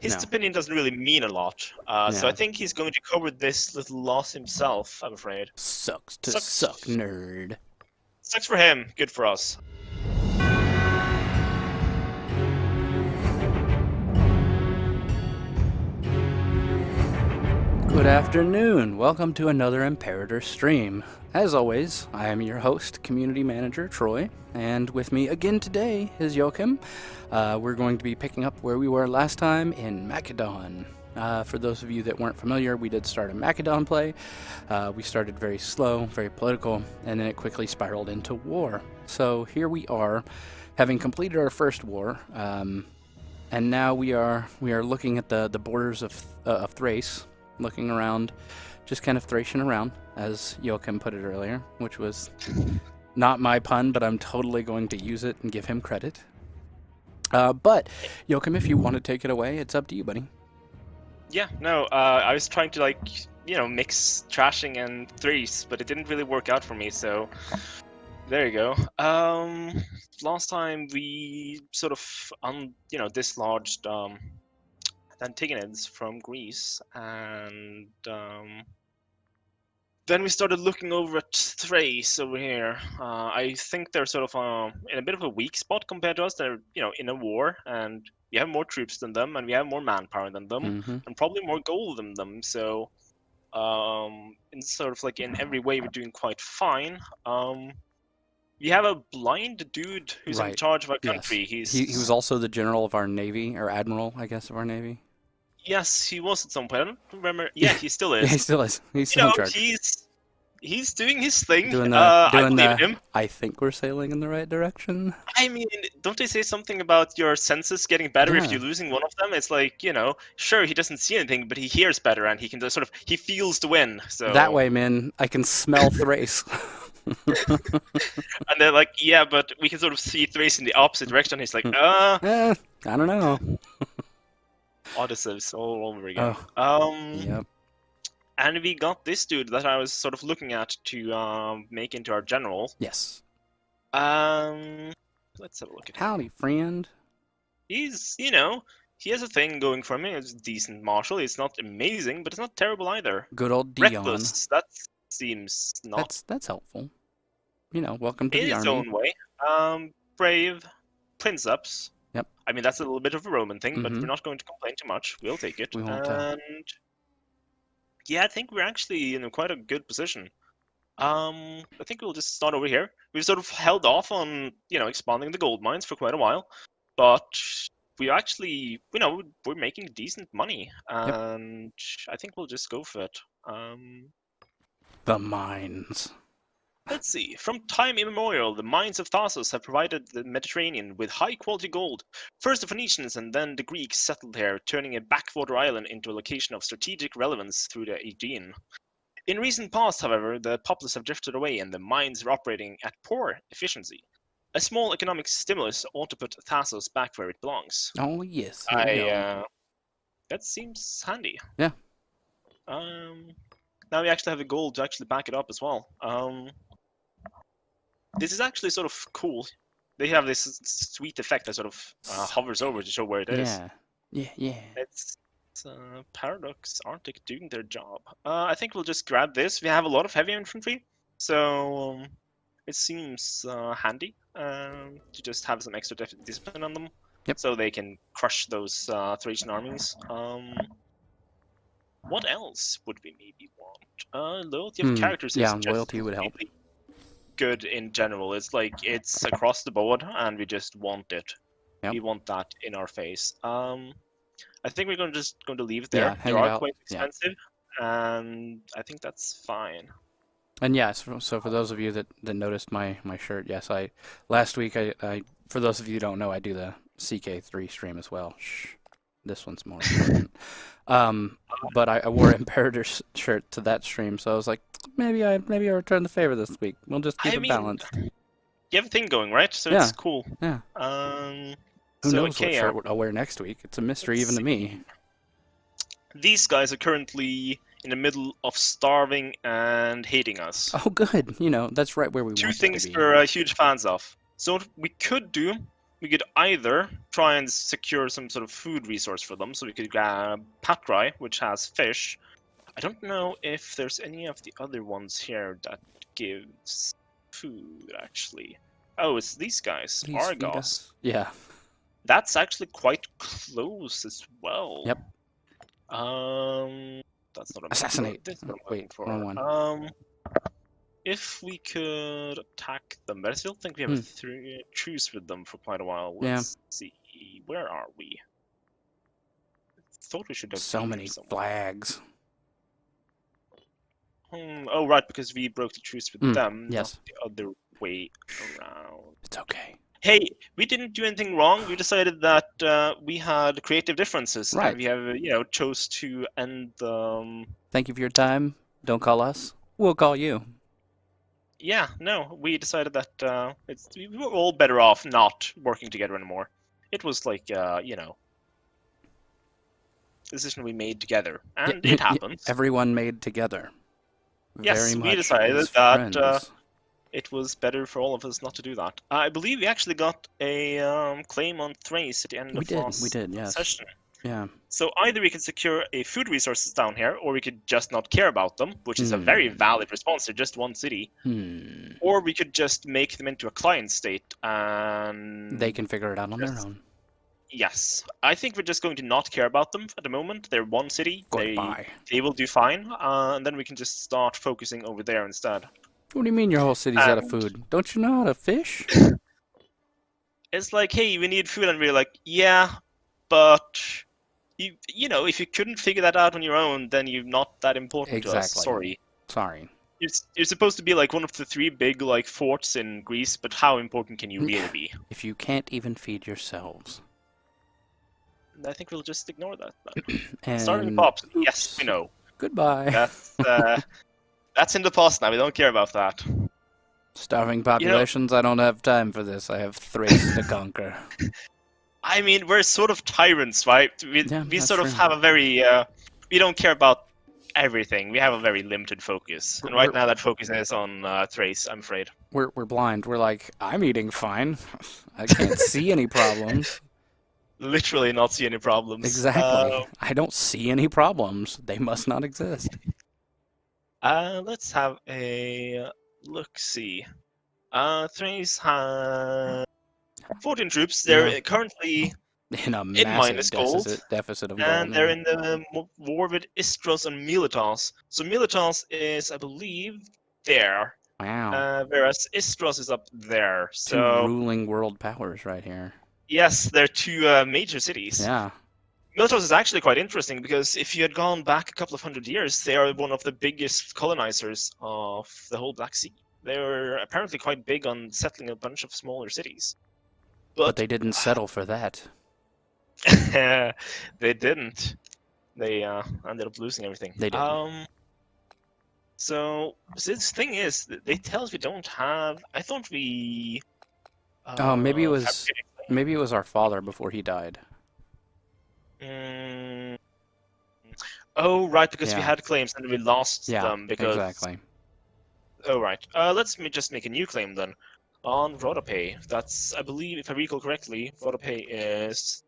his No. opinion doesn't really mean a lot. So I Yeah. think he's going to cover this little loss himself, I'm afraid. Sucks to suck, Sucks. nerd. Sucks for him, good for us. Good afternoon. Welcome to another Imperator stream. As always, I am your host, Community Manager Troy, and with me again today is Joachim. We're going to be picking up where we were last time in Macedon. For those of you that weren't familiar, we did start a Macedon play. We started very slow, very political, and then it quickly spiraled into war. So here we are, having completed our first war, and now we are looking at the borders of Thrace, looking around, just kind of thrashing around, as Joachim put it earlier, which was not my pun, but I'm totally going to use it and give him credit. But, Joachim, if you want to take it away, it's up to you, buddy. Yeah, no, I was trying to, like, mix trashing and threes, but it didn't really work out for me, so there you go. Last time we sort of, dislodged, Antagonids from Greece, and then we started looking over at Thrace over here. I think they're sort of in a bit of a weak spot compared to us. They're, in a war, and we have more troops than them, and we have more manpower than them, and probably more gold than them. So, in sort of like in every way, we're doing quite fine. We have a blind dude who's in Right. charge of our Yes. country. He was also the general of our navy, or admiral, I guess, of our navy. Yes, he was at some point. I don't remember. Yeah, he still Yeah, he is. still is. He's still in charge. He's doing his thing. Doing I believe in him. I think we're sailing in the right direction. I mean, don't they say something about your senses getting better if Yeah. you're losing one of them? It's like, sure, he doesn't see anything, but he hears better, and he can just he feels the wind. So That way, man, I can smell Thrace. And they're like, yeah, but we can sort of see Thrace in the opposite direction. He's like, I don't know. Odysseus all over again. Yep. And we got this dude that I was sort of looking at to make into our general. Yes. Let's have a look at him. Howdy, friend. He's, he has a thing going for him. He's a decent marshal. It's not amazing, but it's not terrible either. Good old Dion. Reckless, that seems not. That's helpful. Welcome to in the its army. own way. Brave, princeps. Yep. I mean, that's a little bit of a Roman thing, but Mhm. we're not going to complain too much. We'll take it. We won't. And yeah, I think we're actually in quite a good position. I think we'll just start over here. We've sort of held off on, expanding the gold mines for quite a while, but we actually, we're making decent money, and I think we'll just go for it. The mines. Let's see. From time immemorial, the mines of Thasos have provided the Mediterranean with high-quality gold. First the Phoenicians and then the Greeks settled here, turning a backwater island into a location of strategic relevance through the Aegean. In recent past, however, the populace have drifted away and the mines are operating at poor efficiency. A small economic stimulus ought to put Thasos back where it belongs. Oh yes. That seems handy. Yeah. Now we actually have the gold to actually back it up as well. This is actually sort of cool. They have this sweet effect that sort of hovers over to show where it is. Yeah. It's Paradox Arctic doing their job. I think we'll just grab this. We have a lot of heavy infantry, so it seems handy to just have some extra discipline on them, so they can crush those Thracian armies. What else would we maybe want? Loyalty of characters is just loyalty would help. Good in general. It's like it's across the board, and we just want it. We want that in our face. I think we're just going to leave it there. They are quite expensive, and I think that's fine. And yes, so for those of you that noticed my shirt, yes, last week I for those of you who don't know, I do the CK3 stream as well. Shh, this one's more important. But I wore an Imperator shirt to that stream, so I was like, maybe I return the favor this week. We'll just keep it balanced. You have a thing going, right? So it's cool. Yeah. Who knows what shirt I'll wear next week? It's a mystery even to me. These guys are currently in the middle of starving and hating us. Oh, good. That's right where we want to be. Two things we're huge fans of. So what we could do, we could either try and secure some sort of food resource for them, so we could grab Patrai, which has fish. I don't know if there's any of the other ones here that gives food, actually. Oh, it's these guys, Please feed Argos. us. Yeah. That's actually quite close as well. Yep. That's not a Assassinate. This is what I'm Wait, looking for. wrong one. If we could attack them, but I still think we have a truce with them for quite a while. Let's see, where are we? Thought we should have So many flags. Oh, right, because we broke the truce with them, yes. not the other way around. It's okay. Hey, we didn't do anything wrong. We decided that we had creative differences, right. And we have, chose to end the. Thank you for your time. Don't call us. We'll call you. Yeah, no, we decided that we were all better off not working together anymore. It was like, decision we made together, and it happens. Everyone made together. Yes, Very much we decided as that friends. it was better for all of us not to do that. I believe we actually got a claim on Thrace at the end of last session. Yeah. So either we could secure a food resources down here, or we could just not care about them, which is a very valid response. They're just one city. Or we could just make them into a client state, and they can figure it out on their own. Yes, I think we're just going to not care about them at the moment. They're one city. Goodbye. They will do fine, and then we can just start focusing over there instead. What do you mean your whole city's out of food? Don't you know how to fish? It's like, hey, we need food, and we're like, yeah, but if you couldn't figure that out on your own, then you're not that important to us. Sorry. You're supposed to be like one of the 3 big forts in Greece, but how important can you really be? If you can't even feed yourselves. I think we'll just ignore that. And starting pops. Yes, we know. Goodbye. That's in the past now. We don't care about that. Starving populations. I don't have time for this. I have Thrace to conquer. I mean, we're sort of tyrants, right? We sort of have a very we don't care about everything. We have a very limited focus, and right now that focus is on Thrace, I'm afraid. We're blind. We're like, I'm eating fine. I can't see any problems. Literally not see any problems. Exactly. I don't see any problems. They must not exist. Let's have a look-see. Thrace has 14 troops. They're currently in a massive deficit of gold. And they're in the war with Istros and Miletos. So Miletos is, I believe, there. Wow. Whereas Istros is up there. So 2 ruling world powers right here. Yes, they're 2 major cities. Yeah. Miletos is actually quite interesting because if you had gone back a couple of 100 years, they are one of the biggest colonizers of the whole Black Sea. They were apparently quite big on settling a bunch of smaller cities. But they didn't settle for that. They didn't. They ended up losing everything. They did. So this thing is, they tell us we don't have. I thought we. Maybe it was our father before he died. Oh right, because we had claims and we lost them because. Exactly. Oh right. Let's just make a new claim then on Rhodope. That's, I believe, if I recall correctly, Rhodope is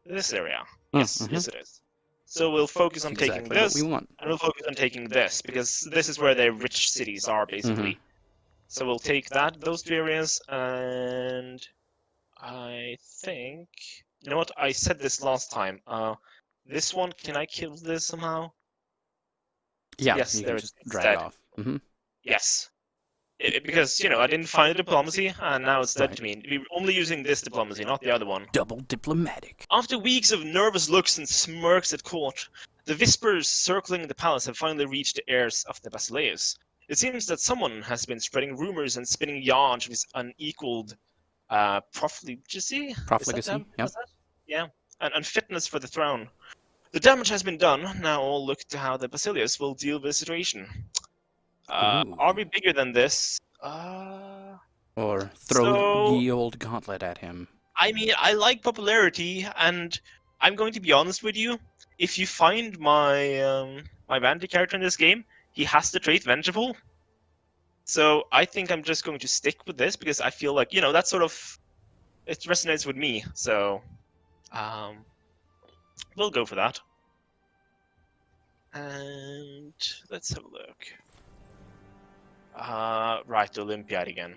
this area. Yes, yes it is. So we'll focus on taking this, and we'll focus on taking this, because this is where the rich cities are, basically. So we'll take those 2 areas, and I think... You know what, I said this last time. This one, can I kill this somehow? Yeah, yes, you there can just drag it off. Yes. Because, I didn't find the diplomacy, and now it's dead to me. We're only using this diplomacy, not the other one. Double diplomatic. After weeks of nervous looks and smirks at court, the whispers circling the palace have finally reached the ears of the Basileus. It seems that someone has been spreading rumors and spinning yarns with unequaled profligacy? Profligacy, yeah. And fitness for the throne. The damage has been done. Now all look to how the Basileus will deal with the situation. Are we bigger than this? Or throw ye old gauntlet at him. I mean, I like popularity, and I'm going to be honest with you. If you find my my vanity character in this game, he has the trait Vengeful. So I think I'm just going to stick with this, because I feel like, that's sort of it resonates with me, so we'll go for that. And let's have a look. Right, the Olympiad again.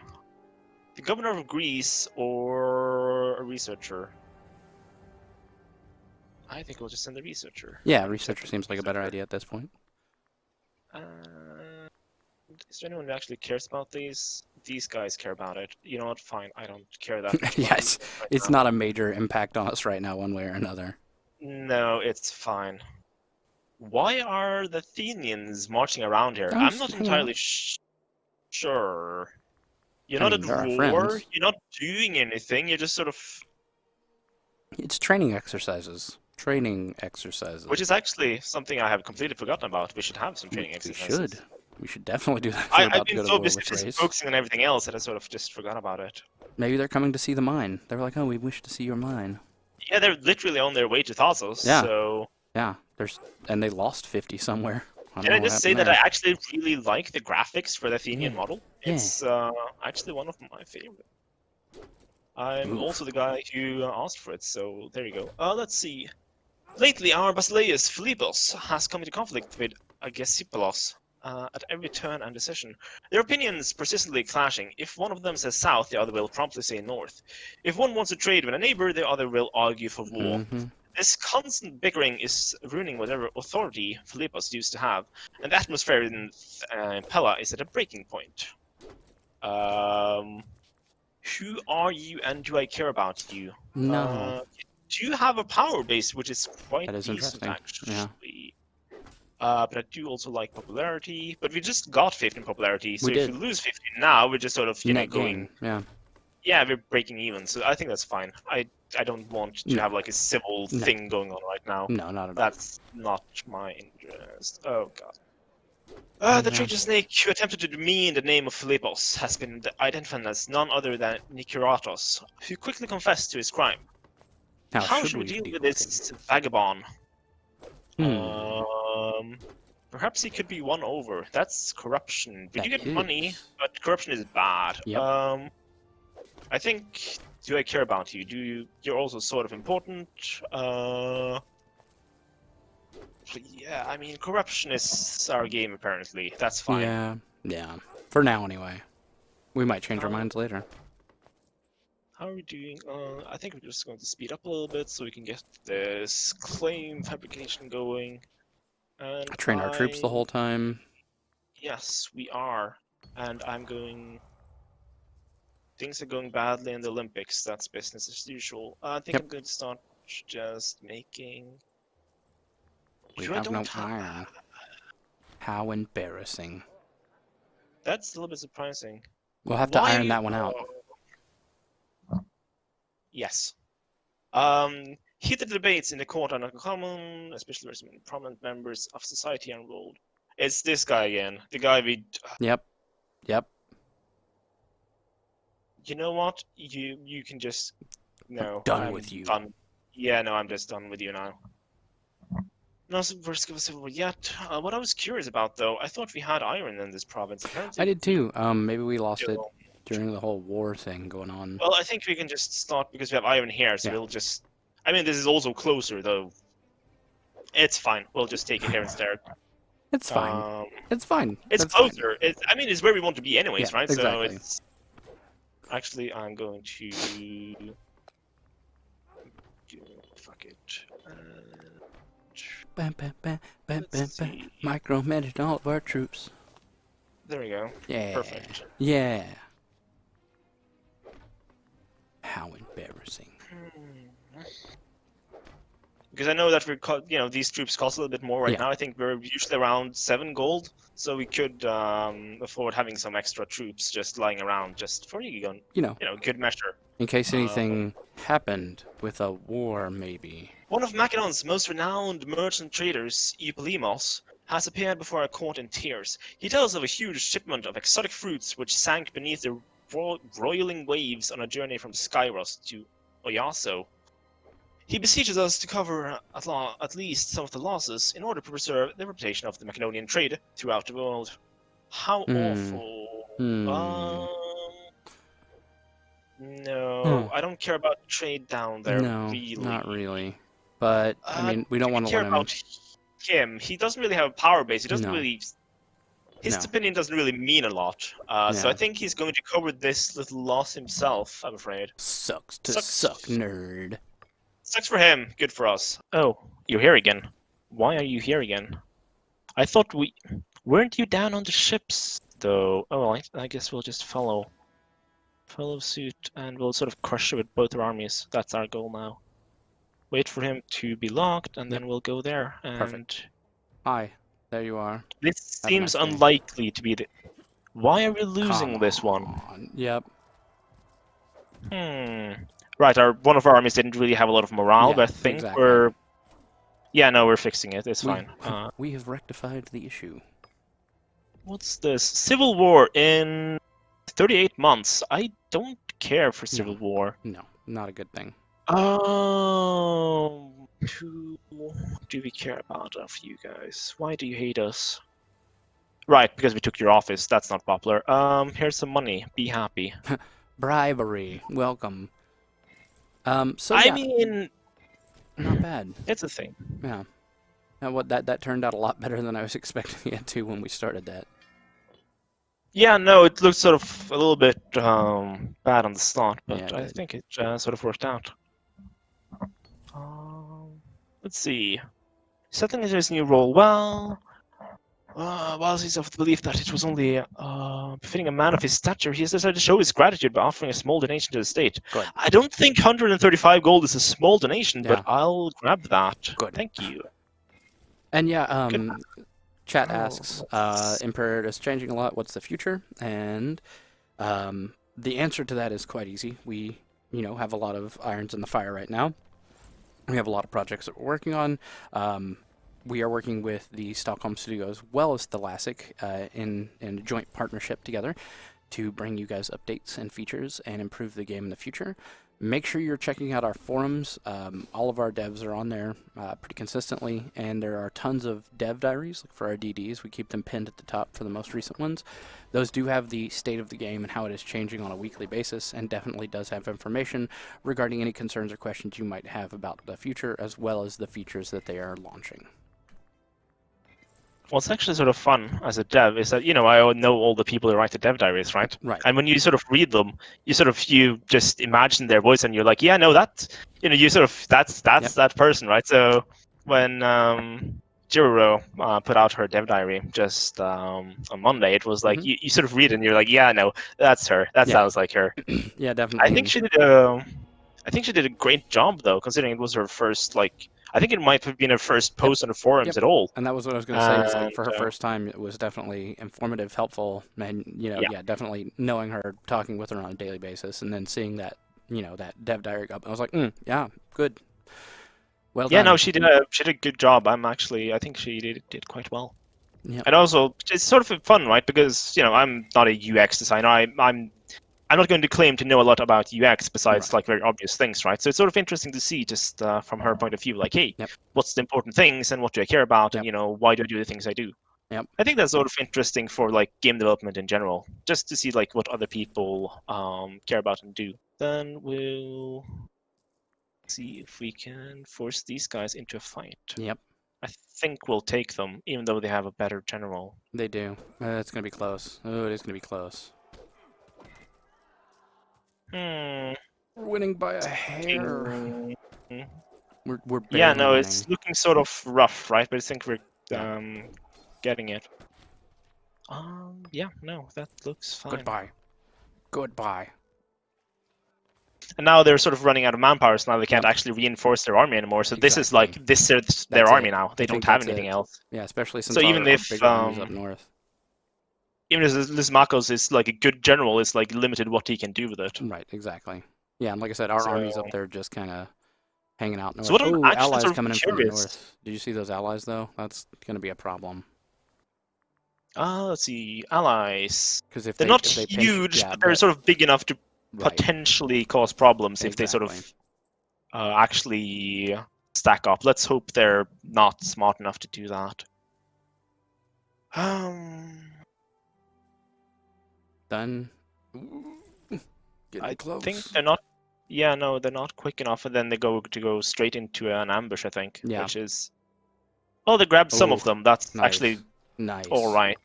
The governor of Greece or a researcher? I think we'll just send the researcher. Yeah, researcher seems like a better idea at this point. Is there anyone who actually cares about these? These guys care about it. You know what? Fine, I don't care that much. Yes, it's not a major impact on us right now, one way or another. No, it's fine. Why are the Athenians marching around here? I'm not entirely sure. You're not at war. You're not doing anything. You're just sort of. It's training exercises. Training exercises. Which is actually something I have completely forgotten about. We should have some training exercises. We should. We should definitely do that. I've been so busy focusing on everything else that I sort of just forgot about it. Maybe they're coming to see the mine. They're like, oh, we wish to see your mine. Yeah, they're literally on their way to Thassos. Yeah. So. Yeah. And they lost 50 somewhere. Can I just say that I actually really like the graphics for the Athenian model? It's actually one of my favorite. I'm also the guy who asked for it, so there you go. Let's see. Lately, our Basileus Philippos has come into conflict with Agesipolos at every turn and decision. Their opinions persistently clashing. If one of them says south, the other will promptly say north. If one wants to trade with a neighbor, the other will argue for war. Mm-hmm. This constant bickering is ruining whatever authority Philippos used to have, and the atmosphere in Pella is at a breaking point. Who are you, and do I care about you? No. Do you have a power base, which is quite decent, actually. Yeah. But I do also like popularity. But we just got 15 popularity, so if we lose 15 now, we're just sort of going. Yeah, we're breaking even, so I think that's fine. I don't want to have like a civil thing going on right now. No, not at all. That's not my interest. Oh god. The traitor snake who attempted to do me in the name of Philippos has been identified as none other than Nikeratos, who quickly confessed to his crime. How should we deal with this vagabond? Perhaps he could be won over. That's corruption. We do get money, but corruption is bad. Yep. I think. Do I care about you? You're also sort of important. Yeah, I mean, corruption is our game apparently. That's fine. Yeah. For now, anyway. We might change our minds later. How are we doing? I think we're just going to speed up a little bit so we can get this claim fabrication going. And train our troops the whole time. Yes, we are. And I'm going. Things are going badly in the Olympics. That's business as usual. I think I'm going to start just making. We have no iron. How embarrassing. That's a little bit surprising. We'll have to iron that one out. Yes. Heated debates in the court are not common, especially when prominent members of society are enrolled. It's this guy again. The guy we... Yep. You know what? You can just... No. I'm with you. Done. Yeah, no, I'm just done with you now. No risk of a civil war yet. What I was curious about, though, I thought we had iron in this province. Apparently, I did too. Maybe we lost it during the whole war thing going on. Well, I think we can just start because we have iron here, so we'll just... I mean, this is also closer, though. It's fine. We'll just take it here instead. It's fine. It's fine. It's closer. I mean, it's where we want to be anyways, right? Exactly. So it's... Actually, I'm going to... Fuck it. Micromanage all of our troops. There we go. Yeah. Perfect. Yeah. How embarrassing. Because I know that these troops cost a little bit more right now. I think we're usually around 7 gold, so we could afford having some extra troops just lying around, just for good measure. In case anything happened with a war, maybe. One of Macedon's most renowned merchant traders, Eupolimos, has appeared before a court in tears. He tells of a huge shipment of exotic fruits which sank beneath the roiling waves on a journey from Skyros to Oyaso. He beseeches us to cover at least some of the losses in order to preserve the reputation of the Macedonian trade throughout the world. How awful. No, I don't care about trade down there, No, really. not really. But, I mean, we don't want to care let him... about him. He doesn't really have a power base. He doesn't No. really... His No. opinion doesn't really mean a lot. So I Yeah. think he's going to cover this little loss himself, I'm afraid. Sucks to Sucks. suck, nerd. Sucks for him, good for us. Oh, you're here again. Why are you here again? I thought we... Weren't you down on the ships, though? Oh, well, I guess we'll just follow suit, and we'll sort of crush it with both our armies. That's our goal now. Wait for him to be locked, and then we'll go there. And Perfect. Hi, there you are. this Have a seems nice day. unlikely to be the... Why are we losing this one? Yep. Right, one of our armies didn't really have a lot of morale, Yeah, but I think exactly. we're... Yeah, no, we're fixing it. It's fine. We have rectified the issue. What's this? Civil War in 38 months. I don't care for Civil War. No, not a good thing. Who do we care about of you guys? Why do you hate us? Right, because we took your office. That's not popular. Here's some money. Be happy. Bribery. Welcome. So I yeah, mean, not bad. it's a thing. Yeah. Now what that turned out a lot better than I was expecting it to when we started that. Yeah, no, it looks sort of a little bit bad on the start, but Yeah, I think it sort of worked out. Let's see. Settling into his new role well. While he's of the belief that it was only befitting a man of his stature, he has decided to show his gratitude by offering a small donation to the state. Good. I don't think 135 gold is a small donation, Yeah. but I'll grab that. Good. Thank you. And yeah, Good. chat asks, Imperator is changing a lot. What's the future? And the answer to that is quite easy. We, have a lot of irons in the fire right now. We have a lot of projects that we're working on. We are working with the Stockholm studio as well as Stellaris in a joint partnership together to bring you guys updates and features and improve the game in the future. Make sure you're checking out our forums. All of our devs are on there pretty consistently, and there are tons of dev diaries for our DDs. We keep them pinned at the top for the most recent ones. Those do have the state of the game and how it is changing on a weekly basis, and definitely does have information regarding any concerns or questions you might have about the future, as well as the features that they are launching. What's actually sort of fun as a dev is that, I know all the people who write the dev diaries, right? Right. And when you sort of read them, you just imagine their voice and you're like, yeah, no, that's that person, right? So when Jiruro put out her dev diary just on Monday, it was like, you sort of read it and you're like, yeah, no, that's her. That sounds like her. Yeah, definitely. I think she did a great job, though, considering it was her first, I think it might have been her first post on the forums at all. And that was what I was going to say. Is like for her first time, it was definitely informative, helpful, and definitely knowing her, talking with her on a daily basis, and then seeing that that dev diary up, I was like, yeah, good. Well done. Yeah, no, she did a good job. I think she did quite well. Yep. And also, it's sort of fun, right? Because I'm not a UX designer. I'm not going to claim to know a lot about UX besides very obvious things, right? So it's sort of interesting to see just from her point of view, like, hey, what's the important things and what do I care about, and why do I do the things I do? Yep. I think that's sort of interesting for game development in general, just to see what other people care about and do. Then we'll see if we can force these guys into a fight. Yep. I think we'll take them, even though they have a better general. They do. It's going to be close. Oh, it is going to be close. We're winning by a hair. We're yeah, no, winning. it's looking sort of rough, right? But I think we're getting it. Yeah, no, that looks fine. Goodbye. And now they're sort of running out of manpower, so now they can't actually reinforce their army anymore. So this is their army now. They don't have anything else. Yeah, especially since even if bigger armies up north. Even if Lysimachos is a good general, it's limited what he can do with it. Right, exactly. Yeah, and like I said, our army's up there just kind of hanging out north. So what I'm actually allies sort of coming in from the curious. north. Did you see those allies though? That's going to be a problem. Let's see, allies. Because if they're not huge, but they're sort of big enough to potentially cause problems if they sort of actually stack up. Let's hope they're not smart enough to do that. Done. Getting close. think they're not. Yeah, no, they're not quick enough, and then they go straight into an ambush. I think, Yeah. which is. Oh, they grabbed some of Ooh, them. That's nice. actually Nice. all right.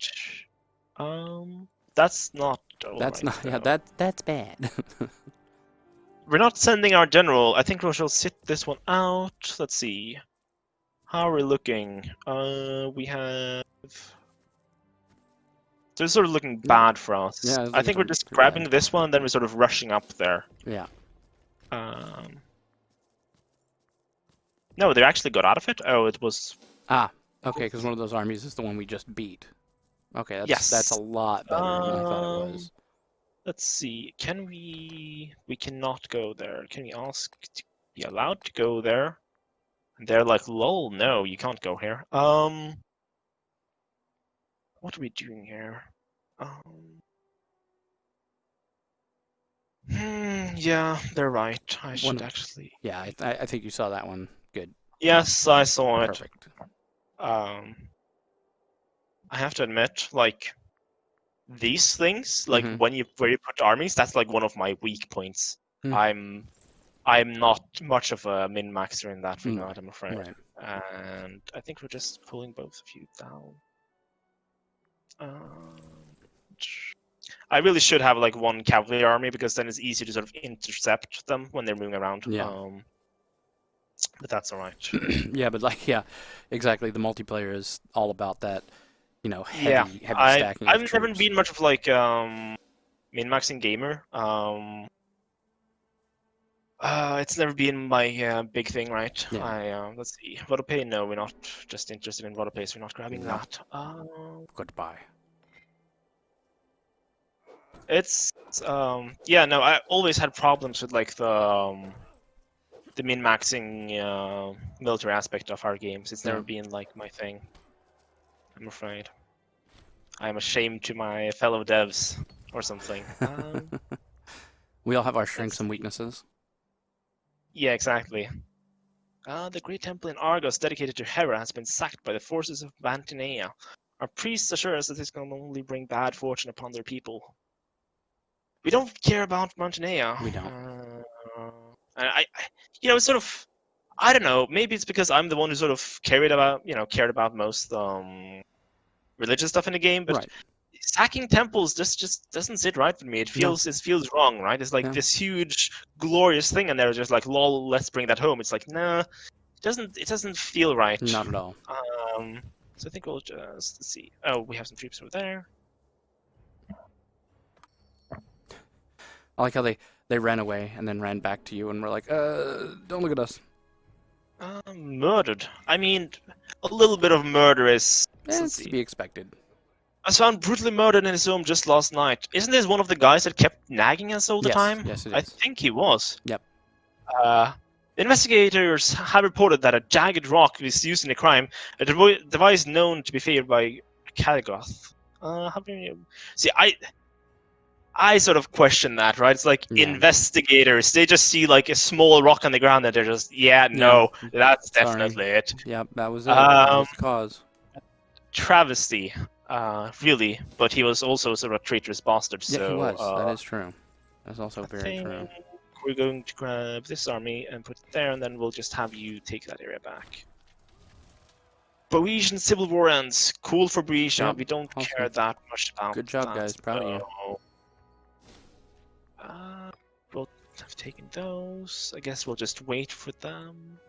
That's not all That's right, not. Yeah, though. that's bad. We're not sending our general. I think we shall sit this one out. Let's see. How are we looking? We have. They're sort of looking bad for us. Yeah, it's I think we're looking just pretty grabbing bad. this one, and then we're sort of rushing up there. Yeah. No, they actually got out of it. Oh, it was. Ah, okay, because one of those armies is the one we just beat. Okay, that's a Yes. lot better than I thought it was. Let's see. Can we? We cannot go there. Can we ask to be allowed to go there? And they're like, lol, no, you can't go here. What are we doing here? Yeah, they're right. I should actually. Yeah, I think you saw that one. Good. Yes, I saw it. Perfect. I have to admit, like these things, like Mhm. where you put armies, that's like one of my weak points. Hmm. I'm not much of a min-maxer in that regard, Right, I'm afraid. right. And I think we're just pulling both of you down. I really should have like one cavalry army because then it's easier to sort of intercept them when they're moving around. Yeah. But that's all right. Yeah, but like, yeah, exactly. The multiplayer is all about that, heavy, Yeah, heavy stacking of I've never troops. been much of like min-maxing gamer. It's never been my big thing, right? Yeah. Let's see. Vodopay, no, we're not just interested in Vodopay, so we're not grabbing Nope. that. Goodbye. It's yeah, no, I always had problems with like the min-maxing military aspect of our games. It's never been like my thing, I'm afraid. I'm ashamed to my fellow devs or something. We all have our strengths and weaknesses. Yeah, exactly. The Great Temple in Argos, dedicated to Hera, has been sacked by the forces of Mantinea. Our priests assure us that this can only bring bad fortune upon their people. We don't care about Mantinea. We don't. I sort of, I don't know. Maybe it's because I'm the one who sort of cared about most religious stuff in the game, but. Right. Sacking temples just doesn't sit right with me. It feels wrong, right? It's like this huge glorious thing, and they're just like, lol, let's bring that home. It's like, nah, it doesn't feel right. Not at all. So I think we'll just let's see. Oh, we have some troops over there. I like how they ran away and then ran back to you and were like, don't look at us. Murdered. I mean, a little bit of murder is. It's to be expected. I was found brutally murdered in his home just last night. Isn't this one of the guys that kept nagging us all the time? Yes, it is. I think he was. Yep. Investigators have reported that a jagged rock was used in the crime, a device known to be favored by Caligoth. See, I sort of question that, right? It's like investigators, they just see like a small rock on the ground and they're just, that's definitely it. Yep, that was it. That was the cause. Travesty. Really, but he was also sort of a traitorous bastard. Yeah, so, he was. That is true. That's also very true. We're going to grab this army and put it there, and then we'll just have you take that area back. Boeotian Civil War ends. Cool for Boeotia. Yep, we don't care that much about Good job, guys. Proud of you. We'll have taken those. I guess we'll just wait for them.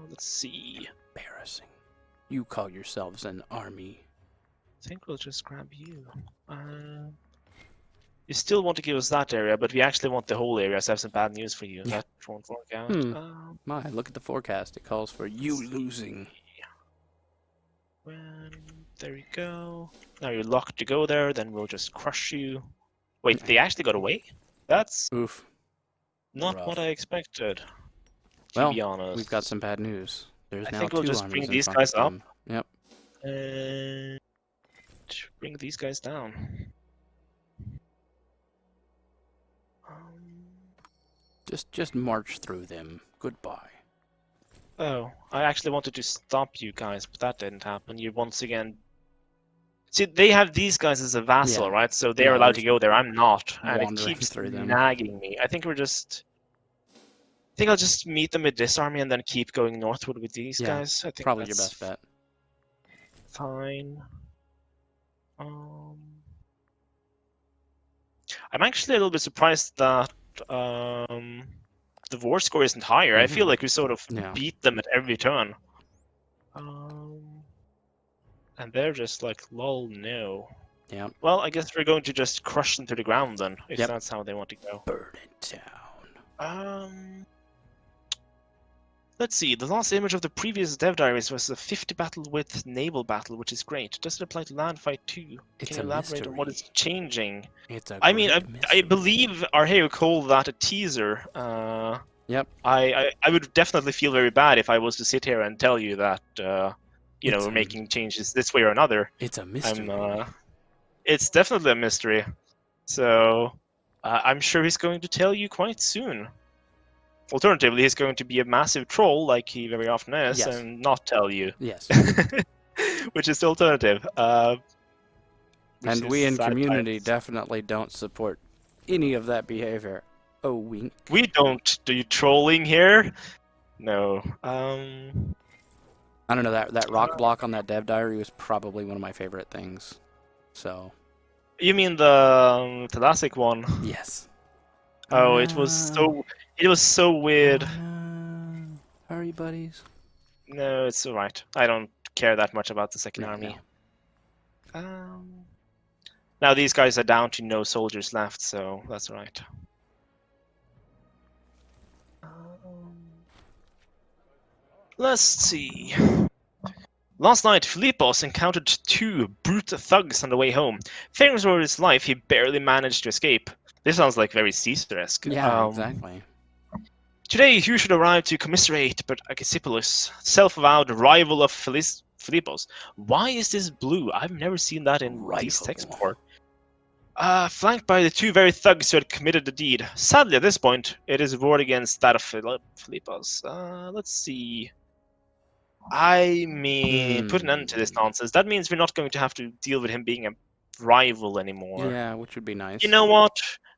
Let's see. Embarrassing. You call yourselves an army. I think we'll just grab you. You still want to give us that area, but we actually want the whole area, so I have some bad news for you. Yeah. That won't work out. My, look at the forecast. It calls for you losing. There we go. Now you're locked to go there, then we'll just crush you. Wait, they actually got away? That's Oof. Not what I expected, to be honest. We've got some bad news. There's I now think we'll two just armies bring in these front guys of up. them. Yep. And bring these guys down. Just march through them. Goodbye. Oh, I actually wanted to stop you guys, but that didn't happen. You're once again See, they have these guys as a vassal, Yeah. right? So they're Yeah, allowed we're to go there. I'm not, and it wandering keeps through them. nagging me. I think I'll just meet them with this army and then keep going northward with these Yeah, guys. I think probably your that's best bet. fine. I'm actually a little bit surprised that the war score isn't higher. I feel like we sort of Yeah. beat them at every turn. And they're just like, lol, no. Yeah. Well, I guess we're going to just crush them to the ground then, if Yep. that's how they want to go. Burn it down. Let's see. The last image of the previous Dev Diaries was a 50 battle with naval battle, which is great. Does it apply to land fight too? It's Can you a elaborate on what mystery. is changing? It's a I mean, great I mystery. believe Arheo called that a teaser. Yep. I would definitely feel very bad if I was to sit here and tell you that, you know, we're making changes this way or another. It's a mystery. It's definitely a mystery. So, I'm sure he's going to tell you quite soon. Alternatively, he's going to be a massive troll, like he very often is, Yes. and not tell you. Yes. Which is the alternative. And we in community definitely don't support any of that behavior. Oh, wink. We don't do trolling here. No. I don't know, that rock block on that dev diary was probably one of my favorite things. So. You mean the classic one? Yes. Oh, it was so weird. No. Hurry, buddies. No, it's alright. I don't care that much about the second army. No. Now these guys are down to no soldiers left, so that's alright. Let's see. Last night, Philippos encountered two brute thugs on the way home. Fearing for his life, he barely managed to escape. This sounds like very Caesar-esque. Yeah, exactly. Today, you should arrive to commiserate, but Agesipolis, self-avowed rival of Philippos. Why is this blue? I've never seen that in these texts before. Flanked by the two very thugs who had committed the deed. Sadly, at this point, it is a war against that of Philippos. Let's see. I mean, put an end to this nonsense. That means we're not going to have to deal with him being a rival anymore. Yeah, which would be nice. You know what?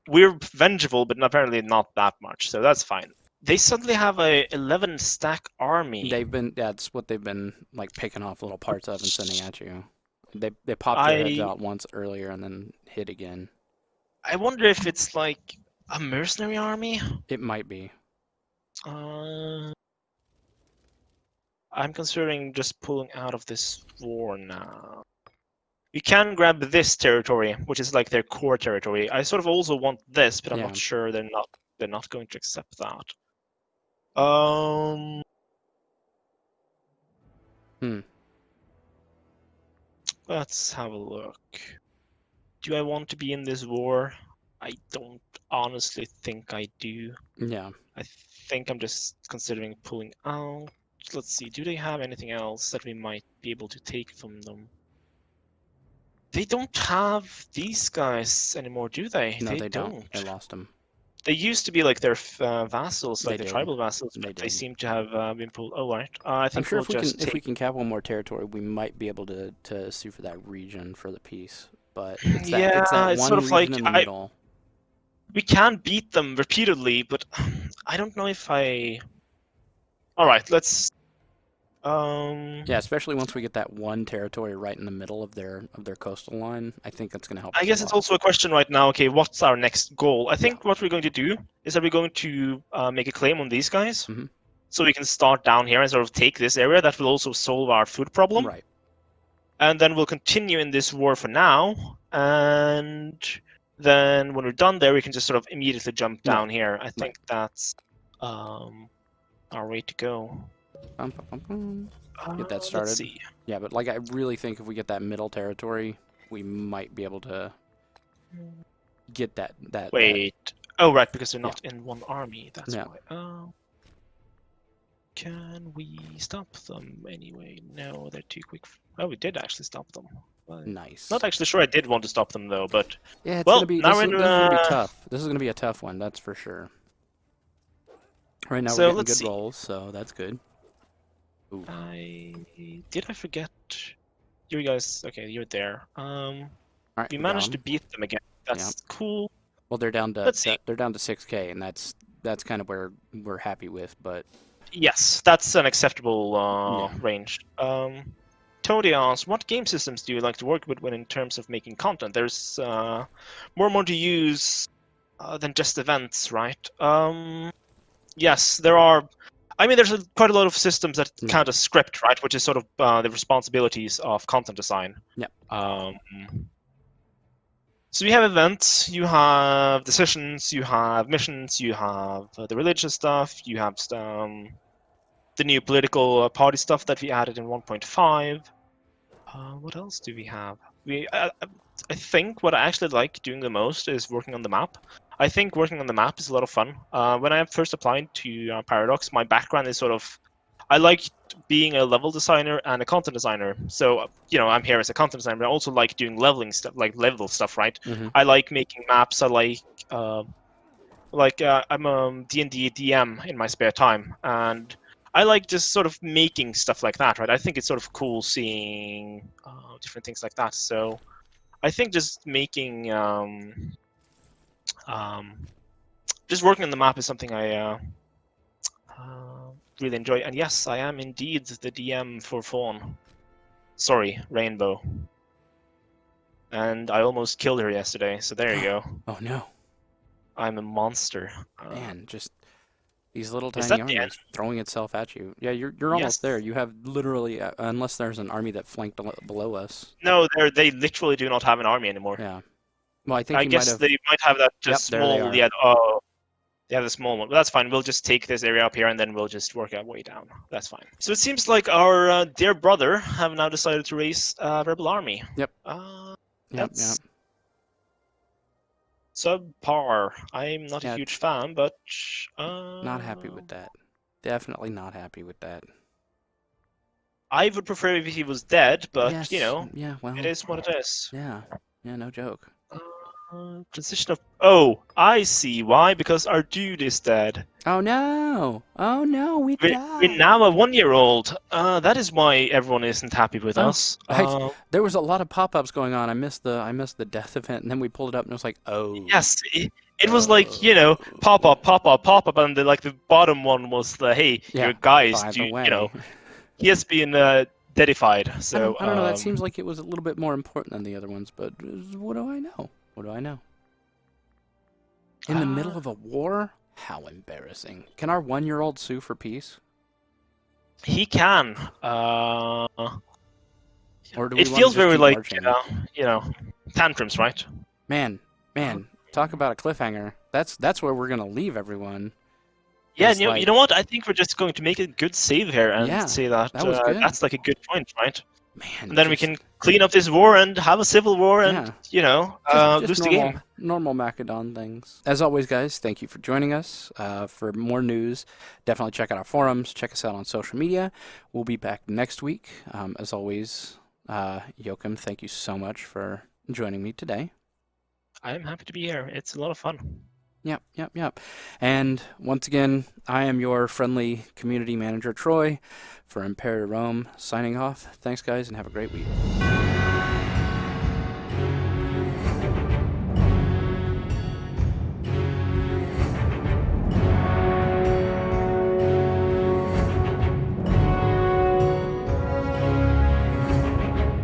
We're vengeful, but apparently not that much, so that's fine. They suddenly have a 11 stack army. That's what they've been like picking off little parts of and sending at you. They popped their heads out once earlier and then hit again. I wonder if it's like a mercenary army? It might be. I'm considering just pulling out of this war now. We can grab this territory, which is like their core territory. I sort of also want this, but I'm not sure they're not going to accept that. Let's have a look. Do I want to be in this war? I don't honestly think I do. Yeah. I think I'm just considering pulling out. Let's see, do they have anything else that we might be able to take from them? They don't have these guys anymore, do they? No, they don't. They lost them. They used to be like their vassals, like the tribal vassals, but they seem to have been pulled. Oh, right. I think I'm sure if we can cap one more territory, we might be able to sue for that region for the peace. But it's that one sort of like in the middle. We can beat them repeatedly, but I don't know if I. All right, let's. Yeah, especially once we get that one territory right in the middle of their coastal line, I think that's going to help. I guess it's also a question right now. Okay, what's our next goal? I think what we're going to do is that we're going to make a claim on these guys, so we can start down here and sort of take this area. That will also solve our food problem. Right. And then we'll continue in this war for now, and then when we're done there, we can just sort of immediately jump down here. I think that's our way to go. Get that started. Let's see. Yeah, but like I really think if we get that middle territory, we might be able to get that. Wait. Oh, right, because they're not in one army. That's why. Oh. Can we stop them anyway? No, they're too quick. Oh, we did actually stop them. Well, nice. Not actually sure I did want to stop them though, but yeah, it's gonna be. This is gonna be tough. This is gonna be a tough one, that's for sure. Right now we're getting good rolls, so that's good. Ooh. Did I forget? you guys. Okay, you're there. All right, We we got managed to them. beat them again. Yeah. That's cool. Well, they're down to Let's see. they're down to 6K, and that's kind of where we're happy with. But Yes, that's an acceptable yeah, range. Tony asks, what game systems do you like to work with when in terms of making content? There's more and more to use than just events, right? Yes, there are. I mean, there's quite a lot of systems that yeah, kind of script, right, which is sort of the responsibilities of content design. yeah. So you have events, you have decisions, you have missions, you have the religious stuff, you have the new political party stuff that we added in 1.5. What else do we have? I think what I actually like doing the most is working on the map. I think working on the map is a lot of fun. When I first applied to Paradox, my background is sort of I like being a level designer and a content designer. So I'm here as a content designer, but I also like doing leveling stuff, like level stuff, right? Mm-hmm. I like making maps. I I'm a D&D DM in my spare time, and I like just sort of making stuff like that, right? I think it's sort of cool seeing different things like that. So I think just making, just working on the map is something I really enjoy. And yes, I am indeed the DM for Fawn. Sorry, Rainbow. And I almost killed her yesterday, so there you go. Oh no, I'm a monster. man! Just these little Is tiny that the armies throwing itself at you. Yeah, you're almost there. Yes. You have literally, unless there's an army that flanked below us. No, they literally do not have an army anymore. Yeah. Well, I think I you might guess have. they might have that Yep, just there they small. are. Yeah. Oh, they have the small one. But that's fine. We'll just take this area up here, and then we'll just work our way down. That's fine. So it seems like our dear brother have now decided to raise a rebel army. Yep. Yep. Yep. Subpar. I'm not Yeah, a huge fan, but not happy with that. Definitely not happy with that. I would prefer if he was dead, but Yes. Yeah. Well. it is what it is. Yeah. Yeah. No joke. Transition of. Oh, I see why. Because our dude is dead. Oh no! Oh no! We We're died. now a 1-year-old. That is why everyone isn't happy with Oh, us. there was a lot of pop-ups going on. I missed the death event, and then we pulled it up, and it was like, oh. Yes, it was like pop up, pop up, pop up, and the bottom one was the hey, Yeah, your guys, by the way. he has been deadified. So I don't know. That seems like it was a little bit more important than the other ones, but what do I know? What do I know? In the middle of a war? How embarrassing. Can our 1-year-old sue for peace? he can. Or do we It want feels to just very keep like marching? tantrums, right? Man, talk about a cliffhanger. That's where we're gonna leave everyone. Yeah, It's you know what? I think we're just going to make a good save here and Yeah, say that, that was good. that's like a good point, right? Man, And then we can clean up this war and have a civil war and, just lose the game. normal Macedon things. As always, guys, thank you for joining us. For more news, definitely check out our forums. Check us out on social media. We'll be back next week. As always, Joachim, thank you so much for joining me today. I'm happy to be here. It's a lot of fun. Yep. And once again, I am your friendly community manager, Troy, for Imperator Rome, signing off. Thanks, guys, and have a great week.